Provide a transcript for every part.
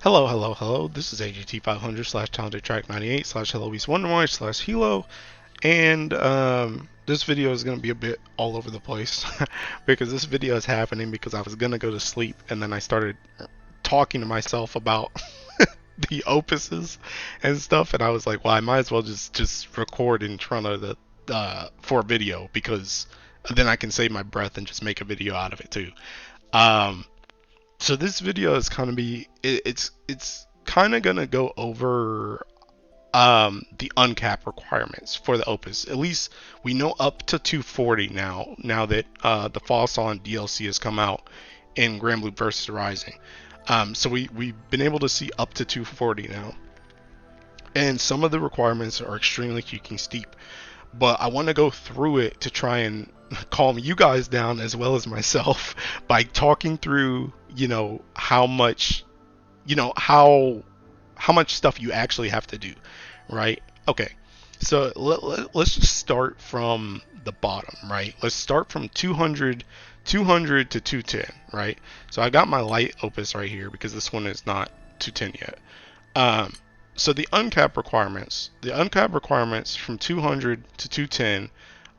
Hello, hello, hello. This is AGT 500 slash talented track 98 slash hello beast wonderboy slash hilo, and this video is going to be a bit all over the place because this video is happening because I was going to go to sleep and then I started talking to myself about the opuses and stuff, and I was like, well, I might as well just record in front of the for a video because then I can save my breath and just make a video out of it too. Um, so this video is kind of it's kind of gonna go over the uncap requirements for the Opus. At least we know up to 240 now. Now that the Fall Assault DLC has come out in Grand Blue vs. Rising, so we've been able to see up to 240 now, and some of the requirements are extremely fucking steep. But I want to go through it to try and calm you guys down as well as myself by talking through, how much, how much stuff you actually have to do, right? Okay, so let's just start from the bottom, right? Let's start from 200 to 210, right? So I got my light opus right here because this one is not 210 yet. So the uncap requirements from 200 to 210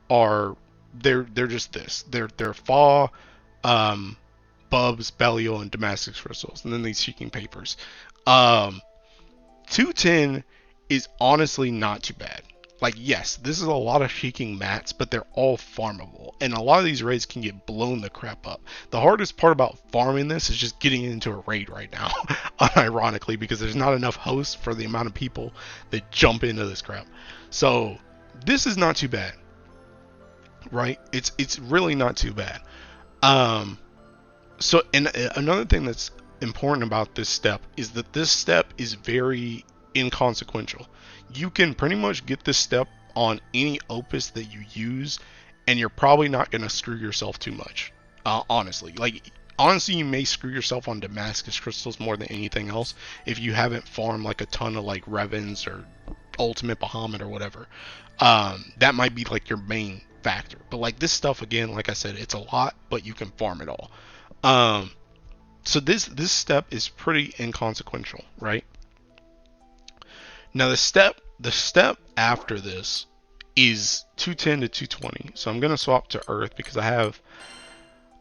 are they're just this. They're Fa, Bubs, Belial, and Damascus crystals, and then these seeking papers. Um, 210 is honestly not too bad. Like, yes, this is a lot of seeking mats, but they're all farmable, and a lot of these raids can get blown the crap up. The hardest part about farming this is just getting into a raid right now, unironically, because there's not enough hosts for the amount of people that jump into this crap. So this is not too bad, right? It's really not too bad. Um, so and another thing that's important about this step is that this step is very inconsequential. You can pretty much get this step on any opus that you use, and you're probably not going to screw yourself too much. Honestly, honestly, you may screw yourself on Damascus crystals more than anything else if you haven't farmed like a ton of like Revens or Ultimate Bahamut or whatever. That might be like your main factor. But like this stuff, again, like I said, it's a lot, but you can farm it all. Um, so this step is pretty inconsequential, right? Now the step after this is 210 to 220. So I'm gonna swap to Earth because I have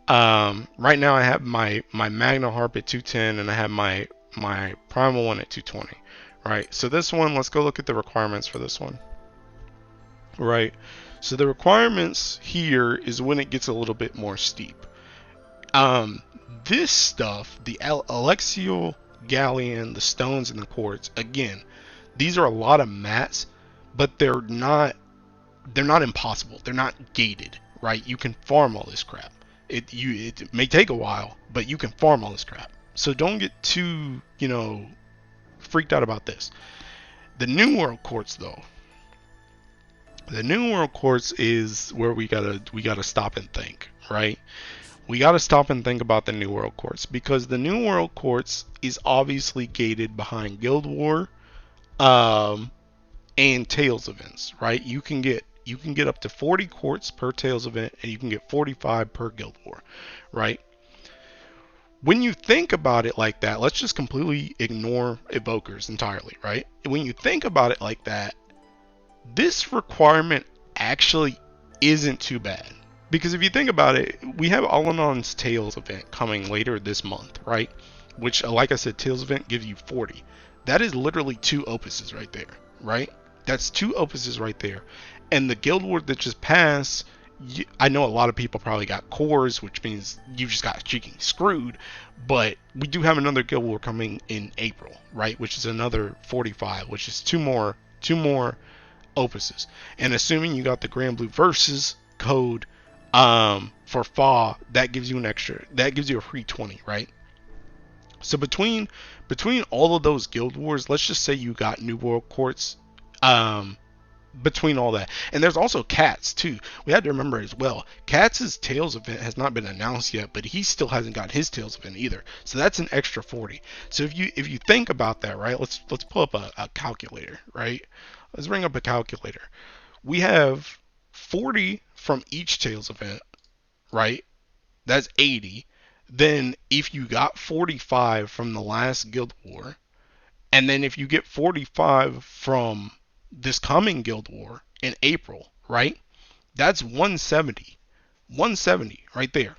right now I have my Magna Harp at 210 and I have my Primal one at 220. Right. So this one, let's go look at the requirements for this one. Right. So the requirements here is when it gets a little bit more steep. Um, this stuff, the Alexial Galleon, the stones, and the quartz, again, these are a lot of mats, but they're not impossible. They're not gated, right? You can farm all this crap. It may take a while, but you can farm all this crap. So don't get too, freaked out about this. The New World quartz though. The New World quartz is where we gotta stop and think, right? We got to stop and think about the New World Quartz because the New World Quartz is obviously gated behind Guild War, and Tails events, right? You can get up to 40 quartz per Tails event, and you can get 45 per Guild War, right? When you think about it like that, let's just completely ignore evokers entirely, right? When you think about it like that, this requirement actually isn't too bad. Because if you think about it, we have Alanon's Tails event coming later this month, right? Which, like I said, Tails event gives you 40. That is literally 2 opuses right there, right? That's 2 opuses right there. And the Guild War that just passed, I know a lot of people probably got cores, which means you just got cheeking screwed. But we do have another Guild War coming in April, right? Which is another 45, which is two more opuses. And assuming you got the Grand Blue Versus code, for Fa, that gives you a free 20, right? So between all of those Guild Wars, let's just say you got New World Quartz, between all that. And there's also Cats too. We had to remember as well, Cats' Tails event has not been announced yet, but he still hasn't got his Tails event either. So that's an extra 40. So if you think about that, right, let's pull up a calculator, right? Let's bring up a calculator. We have 40 from each Tails event, right? That's 80. then if you got 45 from the last Guild War, and then if you get 45 from this coming Guild War in April, right? That's 170. 170 right there,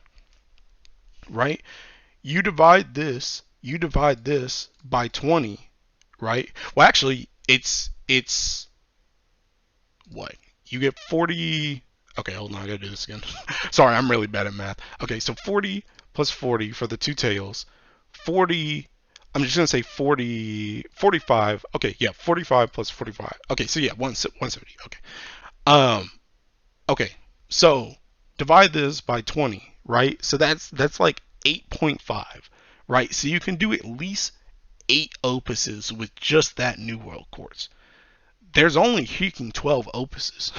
right? You divide this by 20, right? Well, actually, it's what? You get 40. Okay, hold on, I gotta do this again. Sorry, I'm really bad at math. Okay, so 40 plus 40 for the two tails. 40, I'm just gonna say 40, 45. Okay, yeah, 45 plus 45. Okay, so yeah, 170. Okay. Um, okay, so divide this by 20, right? So that's like 8.5, right? So you can do at least 8 opuses with just that New World Quartz. There's only freaking 12 opuses,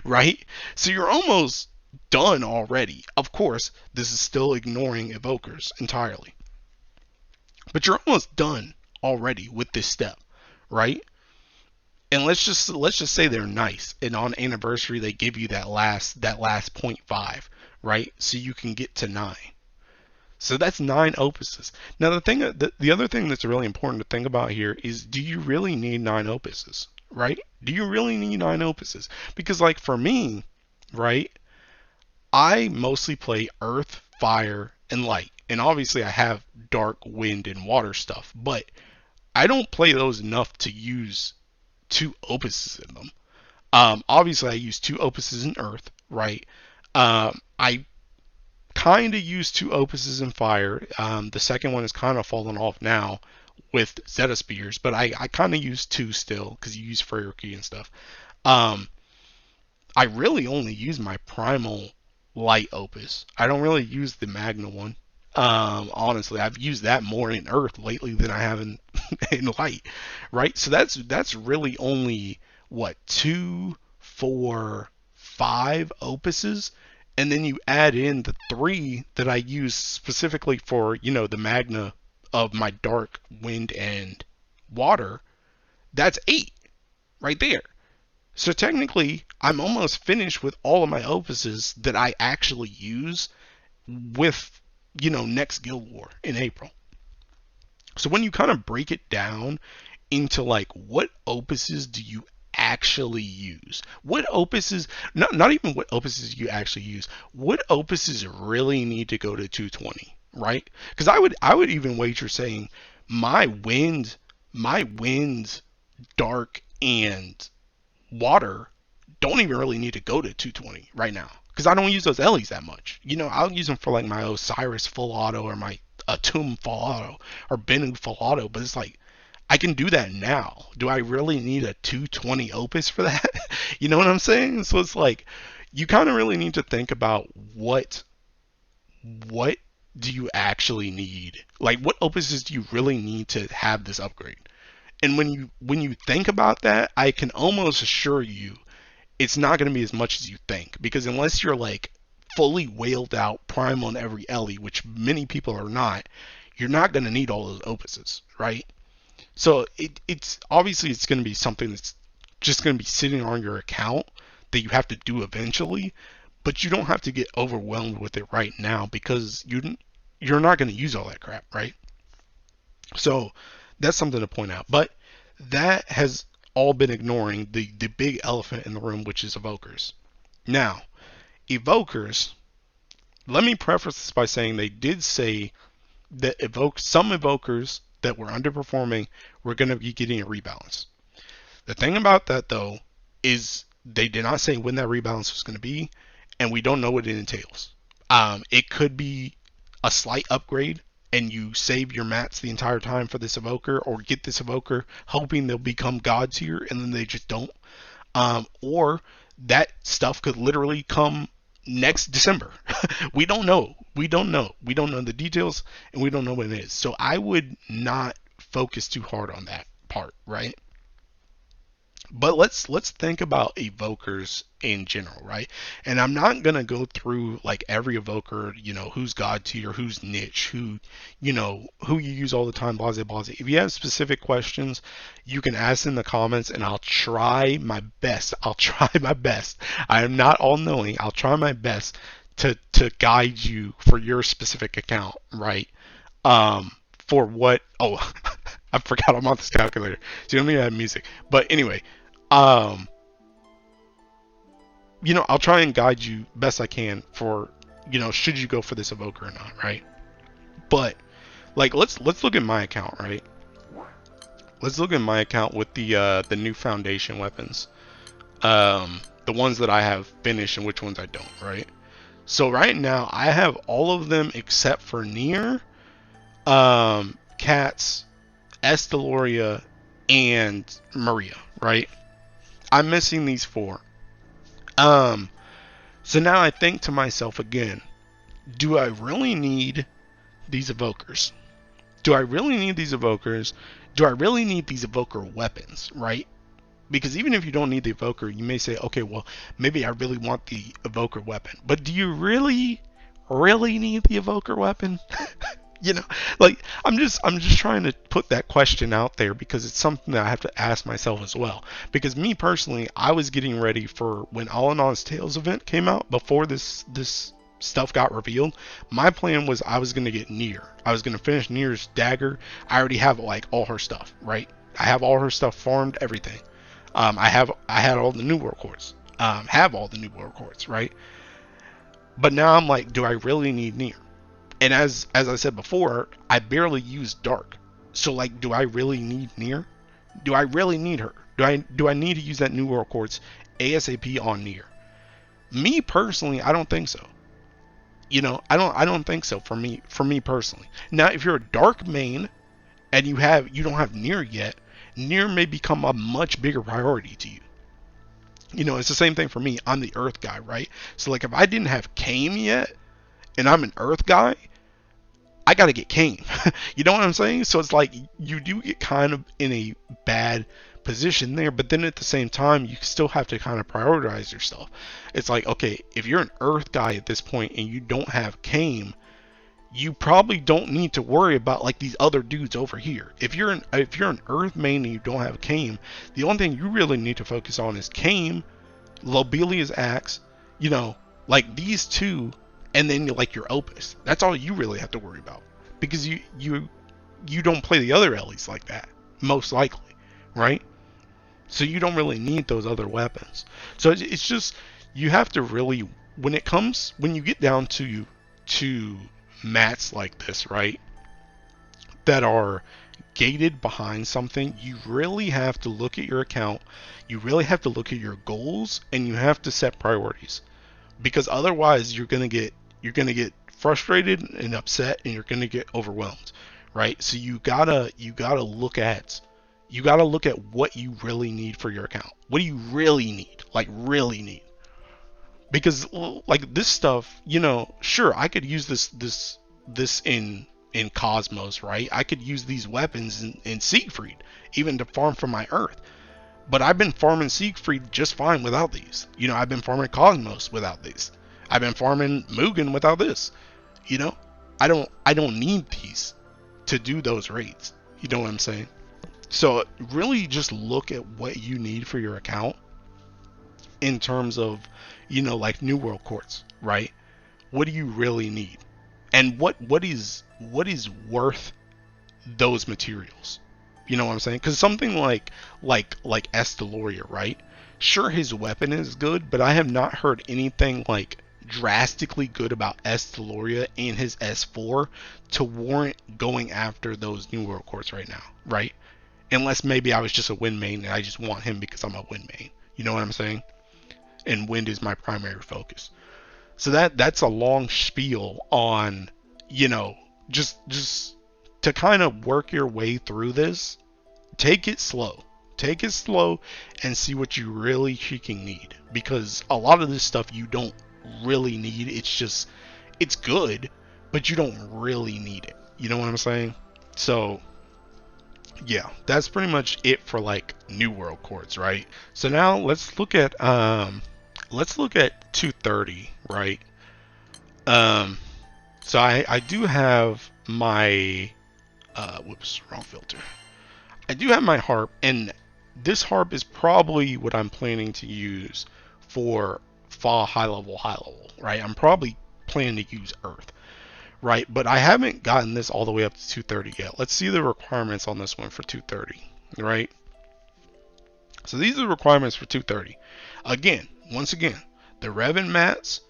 right? So you're almost done already. Of course, this is still ignoring evokers entirely, but you're almost done already with this step, right? And let's just say they're nice, and on anniversary they give you that last 0.5, right? So you can get to 9. So that's 9 opuses. Now the other thing that's really important to think about here is, do you really need 9 opuses, right? Do you really need 9 opuses? Because like for me, right, I mostly play earth, fire, and light. And obviously I have dark, wind, and water stuff, but I don't play those enough to use 2 opuses in them. Obviously I use 2 opuses in earth, right? I kind of use 2 opuses in fire. The second one is kind of fallen off now with Zeta Spears, but I kind of use 2 still because you use Furioki and stuff. Um, I really only use my primal light opus. I don't really use the Magna one. Honestly, I've used that more in Earth lately than I have in in Light, right? So that's really only what, 2, 4, 5 opuses, and then you add in the 3 that I use specifically for the Magna of my Dark, Wind, and Water. That's 8 right there. So technically, I'm almost finished with all of my opuses that I actually use with, next Guild War in April. So when you kind of break it down into like, what opuses do you actually use? What opuses, not even what opuses you actually use, what opuses really need to go to 220, right? Because I would even wager saying my wind, dark, and water don't even really need to go to 220 right now because I don't use those Ellie's that much. I'll use them for like my Osiris full auto or my Atum full auto or Bennu full auto, but it's like I can do that now. Do I really need a 220 opus for that? You know what I'm saying? So it's like you kind of really need to think about what do you actually need? Like, what opuses do you really need to have this upgrade? And when you think about that, I can almost assure you it's not going to be as much as you think, because unless you're like fully whaled out prime on every Ellie, which many people are not, you're not going to need all those opuses, right? So it's obviously it's going to be something that's just going to be sitting on your account that you have to do eventually, but you don't have to get overwhelmed with it right now because you're not going to use all that crap, right? So that's something to point out. But that has all been ignoring the big elephant in the room, which is evokers. Now, evokers, let me preface this by saying they did say that some evokers that were underperforming were going to be getting a rebalance. The thing about that, though, is they did not say when that rebalance was going to be, and we don't know what it entails. It could be a slight upgrade and you save your mats the entire time for this evoker, or get this evoker hoping they'll become god tier and then they just don't. Or that stuff could literally come next December. We don't know. We don't know. We don't know the details, and we don't know when it is. So I would not focus too hard on that part, right? But let's think about evokers in general, right? And I'm not gonna go through like every evoker, who's god tier, who's niche, who you use all the time, blah blah blah. If you have specific questions, you can ask in the comments, and I'll try my best. I'll try my best. I am not all knowing. I'll try my best to guide you for your specific account, right? For what? Oh, I forgot I'm on this calculator. So you don't need to have music. But anyway, um, I'll try and guide you best I can for, should you go for this evoker or not, right? But like, let's look at my account, right? Let's look at my account with the new foundation weapons, the ones that I have finished and which ones I don't, right? So right now I have all of them except for Nier, Cats, Esteloria, and Maria, right? I'm missing these four. Um, so now I think to myself again, do I really need these evokers? Do I really need these evokers? Do I really need these evoker weapons, right? Because even if you don't need the evoker, you may say, okay, well, maybe I really want the evoker weapon. But do you really, really need the evoker weapon? you know, like I'm just trying to put that question out there because it's something that I have to ask myself as well. Because me personally, I was getting ready for when All in All's Tales event came out before this stuff got revealed. My plan was I was gonna get Nier. I was gonna finish Nier's dagger. I already have like all her stuff, right? I have all her stuff farmed, everything. I had all the new world quartz. Have all the new world quartz, right? But now I'm like, do I really need Nier? And as I said before, I barely use dark. So like, do I really need Nier? Do I really need her? Do I need to use that new world quartz ASAP on Nier? Me personally, I don't think so. I don't think so for me personally. Now, if you're a dark main and you don't have Nier yet, Nier may become a much bigger priority to you. It's the same thing for me. I'm the Earth guy, right? So like if I didn't have Kame yet and I'm an Earth guy, I gotta get Kane. You know what I'm saying? So it's like you do get kind of in a bad position there, but then at the same time, you still have to kind of prioritize yourself. It's like, okay, if you're an Earth guy at this point and you don't have Kame, you probably don't need to worry about like these other dudes over here. If you're an Earth main and you don't have Kame, the only thing you really need to focus on is Kame, Lobelia's axe, like these two, and then like your Opus. That's all you really have to worry about because you don't play the other Ellies like that, most likely, right? So you don't really need those other weapons. So it's just you have to really when you get down to mats like this, right? That are gated behind something, you really have to look at your account, you really have to look at your goals, and you have to set priorities. Because otherwise you're gonna get frustrated and upset and you're gonna get overwhelmed. Right? So you gotta look at what you really need for your account. What do you really need? Like really need. Because like this stuff, sure I could use this in Cosmos, right? I could use these weapons in Siegfried, even to farm for my Earth. But I've been farming Siegfried just fine without these. I've been farming Cosmos without these. I've been farming Mugen without this. You know, I don't need these to do those raids. You know what I'm saying? So really just look at what you need for your account in terms of, like New World Quartz, right? What do you really need? And what is worth those materials? You know what I'm saying? Because something like Esteloria, right? Sure, his weapon is good, but I have not heard anything like drastically good about Esteloria and his S4 to warrant going after those New World Quartz right now, right? Unless maybe I was just a wind main and I just want him because I'm a wind main. You know what I'm saying? And wind is my primary focus. So that's a long spiel on, just to kind of work your way through this. Take it slow. Take it slow and see what you really freaking need. Because a lot of this stuff you don't really need. It's good, but you don't really need it. You know what I'm saying? So yeah, that's pretty much it for like New World Quartz, right? So now let's look at 230, right? So I do have my whoops, wrong filter. I do have my harp, and this harp is probably what I'm planning to use for fall high level, right? I'm probably plan to use Earth, right? But I haven't gotten this all the way up to 230 yet. Let's see the requirements on this one for 230, right? So these are the requirements for 230. Again, once again, the Revan mats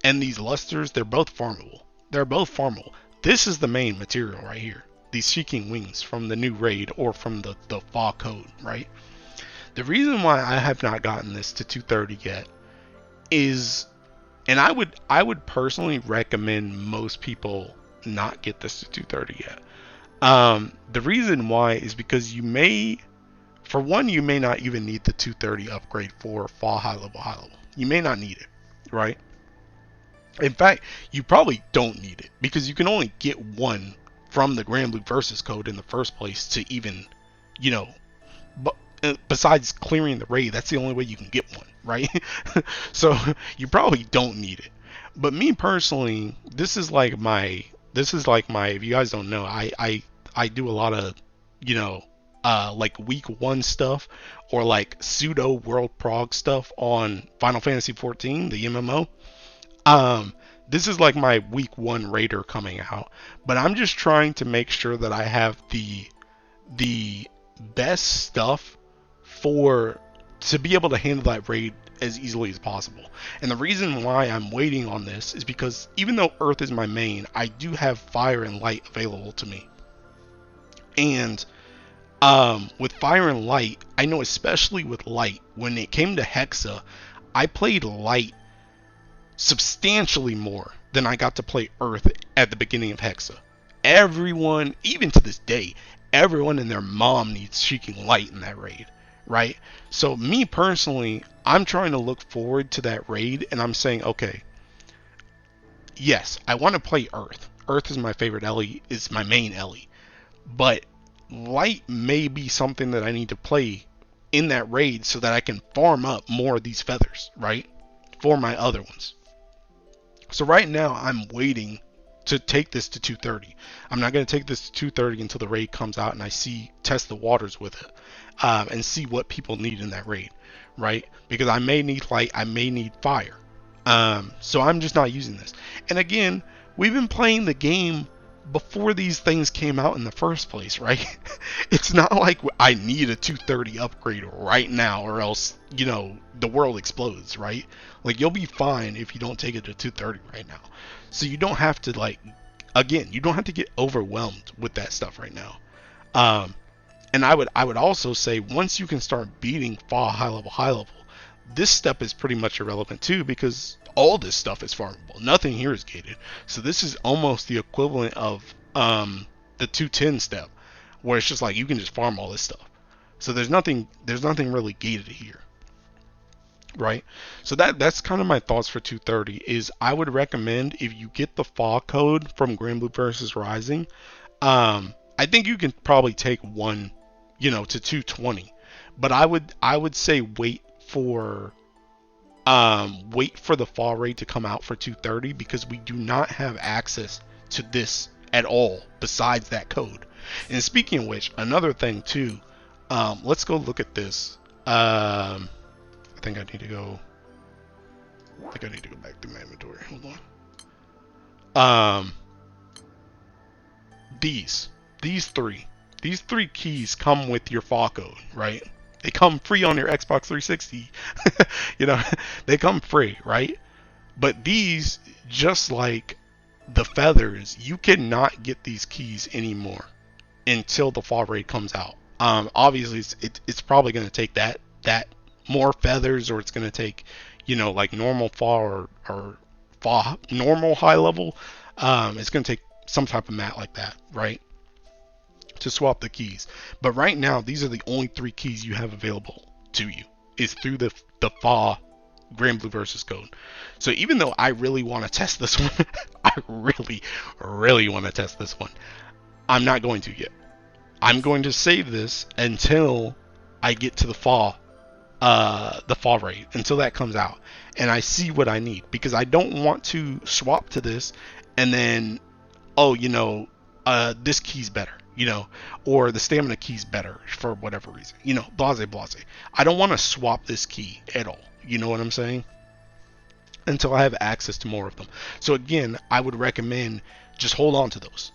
and these lusters, they're both farmable. They're both farmable. This is the main material right here. These Seeking Wings from the new raid or from the Fa code, right? The reason why I have not gotten this to 230 yet is, and I would personally recommend most people not get this to 230 yet. The reason why is because you may, for one, you may not even need the 230 upgrade for Fall high level. You may not need it, right? In fact, you probably don't need it because you can only get one from the Grand Blue Versus code in the first place to even, you know, but besides clearing the raid, that's the only way you can get one, right? So you probably don't need it. But me personally, this is like my, if you guys don't know, I do a lot of, you know, like week 1 stuff or like pseudo world prog stuff on Final Fantasy 14, the MMO. This is like my week 1 raider coming out, but I'm just trying to make sure that I have the best stuff to be able to handle that raid as easily as possible. And the reason why I'm waiting on this is because even though Earth is my main, I do have Fire and Light available to me. And with Fire and Light, I know especially with Light, when it came to Hexa, I played Light substantially more than I got to play Earth at the beginning of Hexa. Everyone, even to this day, everyone and their mom needs Seeking Light in that raid, right? So me personally, I'm trying to look forward to that raid, and I'm saying, okay, yes, I want to play Earth. Earth is my favorite Ellie, is my main Ellie, but Light may be something that I need to play in that raid so that I can farm up more of these feathers, right, for my other ones. So right now I'm waiting to take this to 230. I'm not going to take this to 230 until the raid comes out and I test the waters with it, and see what people need in that raid, right? Because I may need Light, I may need Fire. So I'm just not using this. And again, we've been playing the game before these things came out in the first place, right? It's not like I need a 230 upgrade right now or else, you know, the world explodes, right? Like, you'll be fine if you don't take it to 230 right now. So you don't have to, like, again, you don't have to get overwhelmed with that stuff right now. And I would also say, once you can start beating Fall high level, this step is pretty much irrelevant too, because all this stuff is farmable. Nothing here is gated. So this is almost the equivalent of the 210 step, where it's just like you can just farm all this stuff. So there's nothing really gated here, right? So that's kind of my thoughts for 230. Is I would recommend, if you get the Fall code from Grand Blue versus Rising, I think you can probably take one, you know, to 220. But I would say wait for the Fall raid to come out for 230, because we do not have access to this at all besides that code. And speaking of which, another thing too, let's go look at this. I think I need to go back through my inventory. Hold on. These three keys come with your Fall code, right? They come free on your Xbox 360. You know, they come free, right? But these, just like the feathers, you cannot get these keys anymore until the Fall raid comes out. Obviously, it's probably going to take that more feathers, or it's going to take, you know, like normal Fall or Fall normal high level. It's going to take some type of mat like that, right, to swap the keys. But right now, these are the only 3 keys you have available to you, is through the Fa Grand Blue versus code. So even though I really want to test this one, I really want to test this one, I'm not going to yet. I'm going to save this until I get to the Fall raid, until that comes out and I see what I need, because I don't want to swap to this and then, oh, you know, this key's better, you know, or the stamina key's better for whatever reason, you know, blase. I don't want to swap this key at all. You know what I'm saying? until I have access to more of them. So again, I would recommend just hold on to those.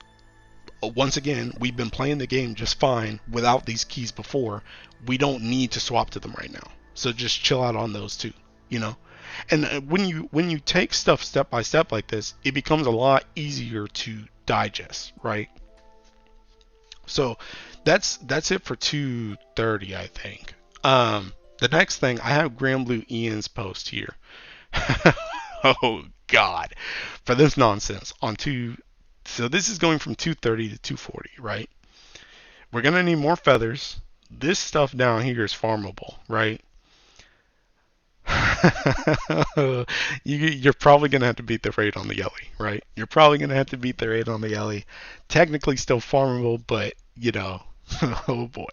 Once again, we've been playing the game just fine without these keys before. We don't need to swap to them right now. So just chill out on those too, you know. And when you take stuff step by step like this, it becomes a lot easier to digest, right? So that's it for 230, I think. The next thing, I have Grand Blue Ian's post here. Oh God, for this nonsense on two. So this is going from 230 to 240, right? We're gonna need more feathers. This stuff down here is farmable, right? You're probably gonna have to beat the rate on the Yelly, right? You're probably gonna have to beat the rate on the Yelly. Technically still farmable, but you know, oh boy.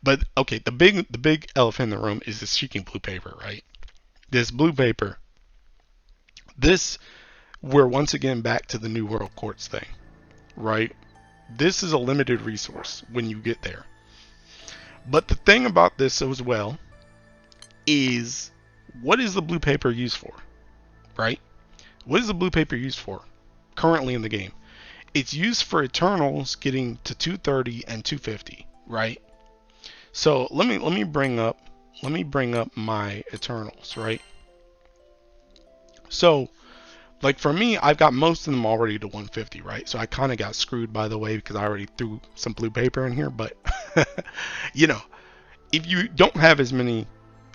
But okay, the big elephant in the room is this freaking blue paper, right? This blue paper. This we're once again back to the New World Quartz thing, right? This is a limited resource when you get there. But the thing about this as well is, what is the blue paper used for, right? What is the blue paper used for currently in the game? It's used for Eternals getting to 230 and 250, right? So let me bring up my Eternals, right? So like for me, I've got most of them already to 150, right? So I kind of got screwed, by the way, because I already threw some blue paper in here. But you know, if you don't have as many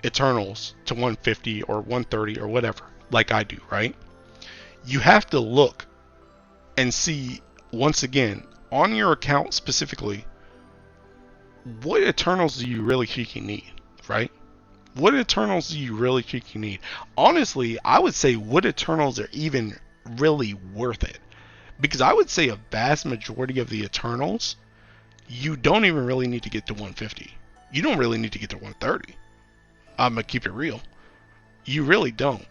Eternals to 150 or 130 or whatever, like I do, right? You have to look and see, once again, on your account specifically, what Eternals do you really freaking need, right? What Eternals do you really freaking need? Honestly, I would say what Eternals are even really worth it. Because I would say a vast majority of the Eternals, you don't even really need to get to 150. You don't really need to get to 130. I'm going to keep it real. You really don't.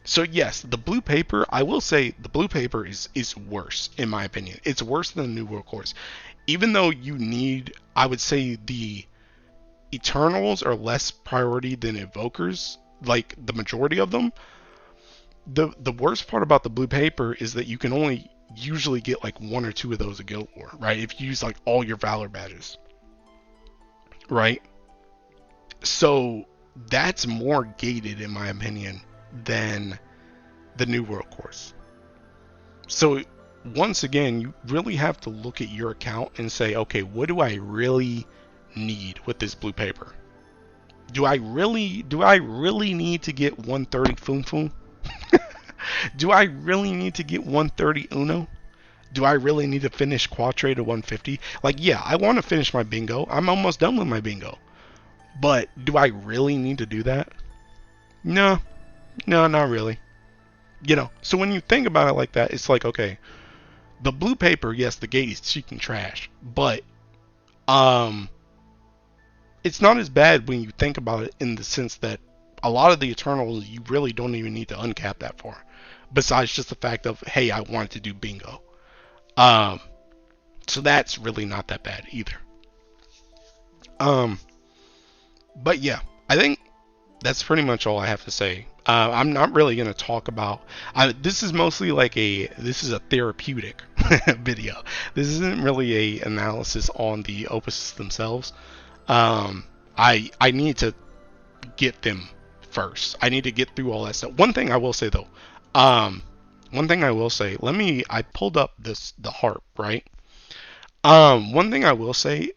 So yes, the blue paper, I will say the blue paper is worse, in my opinion. It's worse than the New World Course. Even though you need, I would say the Eternals are less priority than Evokers, like the majority of them. The worst part about the blue paper is that you can only usually get like one or two of those a Guild War, right? If you use like all your Valor badges, right? So that's more gated, in my opinion, than the New World Course. So once again, you really have to look at your account and say, okay, what do I really need with this blue paper? Do I really need to get 130 Fum Fum? Do I really need to get 130 Uno? Do I really need to finish Quattro to 150? Like, yeah, I want to finish my bingo. I'm almost done with my bingo. But do I really need to do that? No, not really. You know, so when you think about it like that, it's like, okay, the blue paper, yes, the gate is cheeking trash, but it's not as bad when you think about it, in the sense that a lot of the Eternals, you really don't even need to uncap that far. Besides just the fact of, hey, I wanted to do bingo. So that's really not that bad either. But yeah, I think that's pretty much all I have to say. I'm not really going to talk about. This is mostly like this is a therapeutic video. This isn't really a analysis on the opuses themselves. I need to get them first. I need to get through all that stuff. One thing I will say though, I pulled up the harp, right? One thing I will say,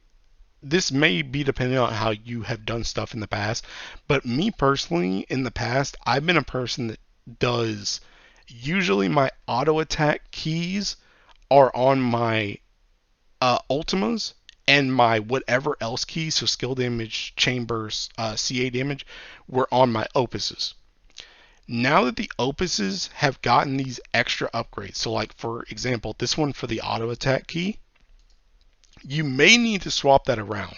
this may be depending on how you have done stuff in the past, but me personally, in the past, I've been a person that does, usually my auto attack keys are on my ultimas, and my whatever else keys, so skill damage, chambers, CA damage, were on my opuses. Now that the opuses have gotten these extra upgrades, so like for example, this one for the auto attack key, you may need to swap that around.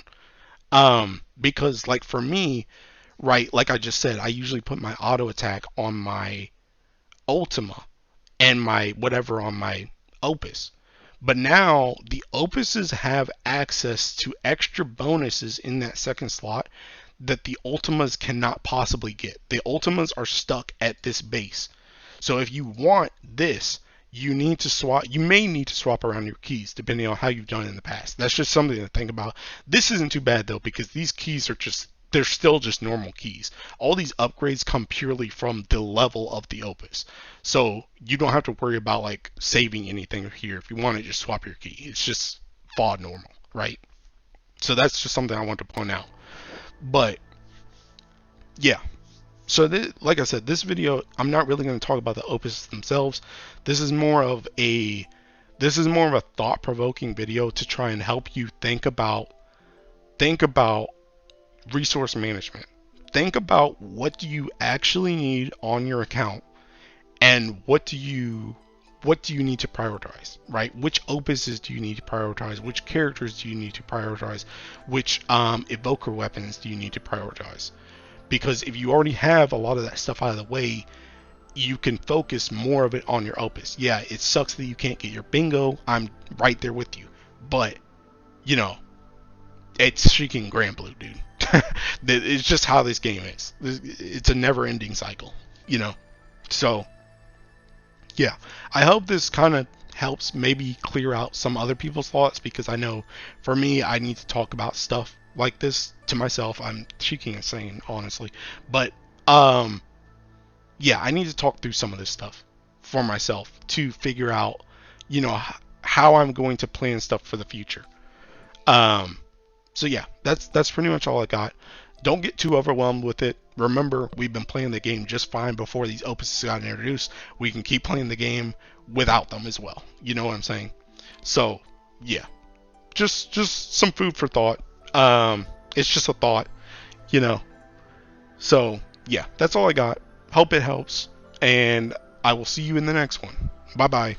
Because like for me, right, like I just said, I usually put my auto attack on my Ultima and my whatever on my Opus. But now the Opuses have access to extra bonuses in that second slot that the Ultimas cannot possibly get. The Ultimas are stuck at this base. So if you want this, you need to swap. You may need to swap around your keys depending on how you've done it in the past. That's just something to think about. This isn't too bad though, because these keys are just, they're still just normal keys. All these upgrades come purely from the level of the Opus. So you don't have to worry about like saving anything here. If you want to just swap your key, it's just FOD normal, right? So that's just something I want to point out. But yeah, so like I said, this video, I'm not really going to talk about the Opus themselves. This is more of a thought-provoking video to try and help you think about resource management. Think about what do you actually need on your account, and what do you need to prioritize, right? Which opuses do you need to prioritize? Which characters do you need to prioritize? Which evoker weapons do you need to prioritize? Because if you already have a lot of that stuff out of the way, you can focus more of it on your opus. Yeah, it sucks that you can't get your bingo. I'm right there with you. But, you know, it's freaking Grand Blue, dude. It's just how this game is. It's a never-ending cycle, you know? So, yeah, I hope this kind of helps maybe clear out some other people's thoughts, because I know for me, I need to talk about stuff like this to myself. I'm cheeking insane, honestly, but yeah, I need to talk through some of this stuff for myself to figure out, you know, how I'm going to plan stuff for the future. So yeah, that's pretty much all I got. Don't get too overwhelmed with it. Remember, we've been playing the game just fine before these opuses got introduced. We can keep playing the game without them as well. You know what I'm saying? So yeah, just some food for thought. It's just a thought, you know. So yeah, that's all I got. Hope it helps, and I will see you in the next one. Bye bye.